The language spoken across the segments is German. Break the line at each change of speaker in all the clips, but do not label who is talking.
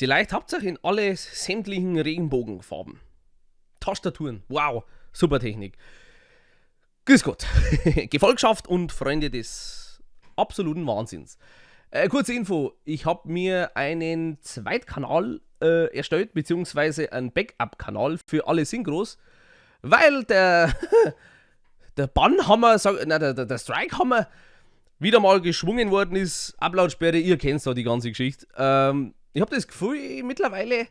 Vielleicht habt ihr in alle sämtlichen Regenbogenfarben. Tastaturen, wow, super Technik. Grüß Gott, Gefolgschaft und Freunde des absoluten Wahnsinns. Kurze Info, ich habe mir einen Zweitkanal erstellt, beziehungsweise einen Backup-Kanal für alle Synchros, weil der Bannhammer, der Strike-Hammer wieder mal geschwungen worden ist. Uploadsperre, ihr kennt da die ganze Geschichte. Ich habe das Gefühl, mittlerweile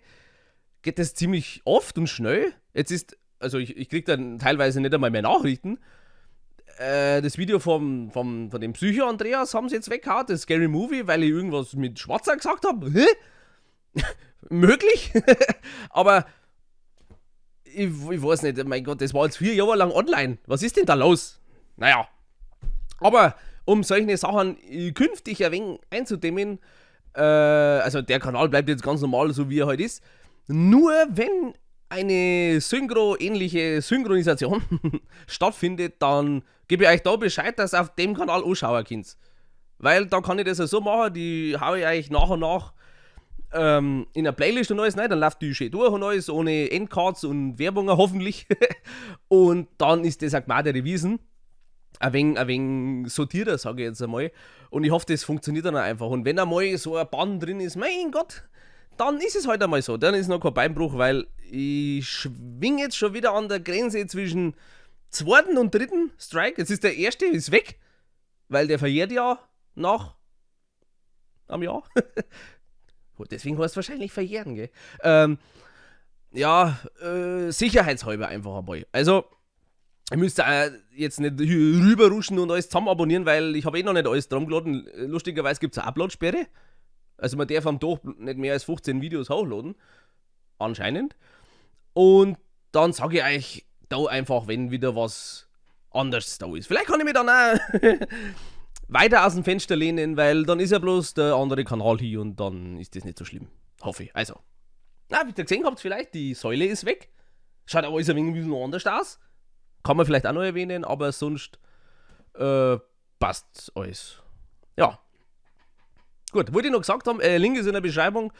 geht das ziemlich oft und schnell. Jetzt ist, also ich kriege dann teilweise nicht einmal mehr Nachrichten. Das Video von dem Psycho-Andreas haben sie jetzt weggehauen, das Scary Movie, weil ich irgendwas mit Schwarzer gesagt habe. Hä? Möglich? Aber ich weiß nicht, mein Gott, das war jetzt 4 Jahre lang online. Was ist denn da los? Naja. Aber um solche Sachen künftig ein wenig einzudämmen, also der Kanal bleibt jetzt ganz normal, so wie er halt ist. Nur wenn eine ähnliche Synchronisation stattfindet, dann gebe ich euch da Bescheid, dass ihr auf dem Kanal anschauen könnt. Weil da kann ich das ja so machen, die haue ich euch nach und nach in eine Playlist und alles rein, dann läuft die schön durch und alles, ohne Endcards und Werbungen hoffentlich. Und dann ist das auch gemacht, der Revisen. Ein wenig sortierter, sage ich jetzt einmal. Und ich hoffe, das funktioniert dann auch einfach. Und wenn einmal so ein Bann drin ist, mein Gott, dann ist es halt einmal so. Dann ist noch kein Beinbruch, weil ich schwinge jetzt schon wieder an der Grenze zwischen 2. und 3. Strike. Jetzt ist der erste, ist weg, weil der verjährt ja nach einem Jahr. Deswegen heißt es wahrscheinlich verjähren, gell? Sicherheitshalber einfach einmal. Also, ihr müsst jetzt nicht rüberruschen und alles zusammen abonnieren, weil ich habe noch nicht alles drum geladen. Lustigerweise gibt es eine Upload-Sperre. Also man darf am Tag nicht mehr als 15 Videos hochladen. Anscheinend. Und dann sage ich euch da einfach, wenn wieder was anderes da ist. Vielleicht kann ich mich dann auch weiter aus dem Fenster lehnen, weil dann ist ja bloß der andere Kanal hier und dann ist das nicht so schlimm. Hoffe ich. Also. Na, wie ihr gesehen habt, vielleicht, die Säule ist weg. Schaut aber alles ein wenig noch anders aus. Kann man vielleicht auch noch erwähnen, aber sonst passt alles. Ja. Gut, wollte ich noch gesagt haben, Link ist in der Beschreibung.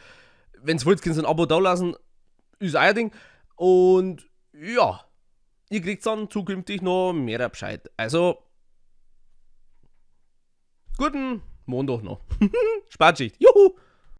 Wenn es wollt, könnt ihr ein Abo da lassen. Ist euer Ding. Und ja, ihr kriegt dann zukünftig noch mehr Bescheid. Also, guten Montag noch. Spatschicht. Juhu!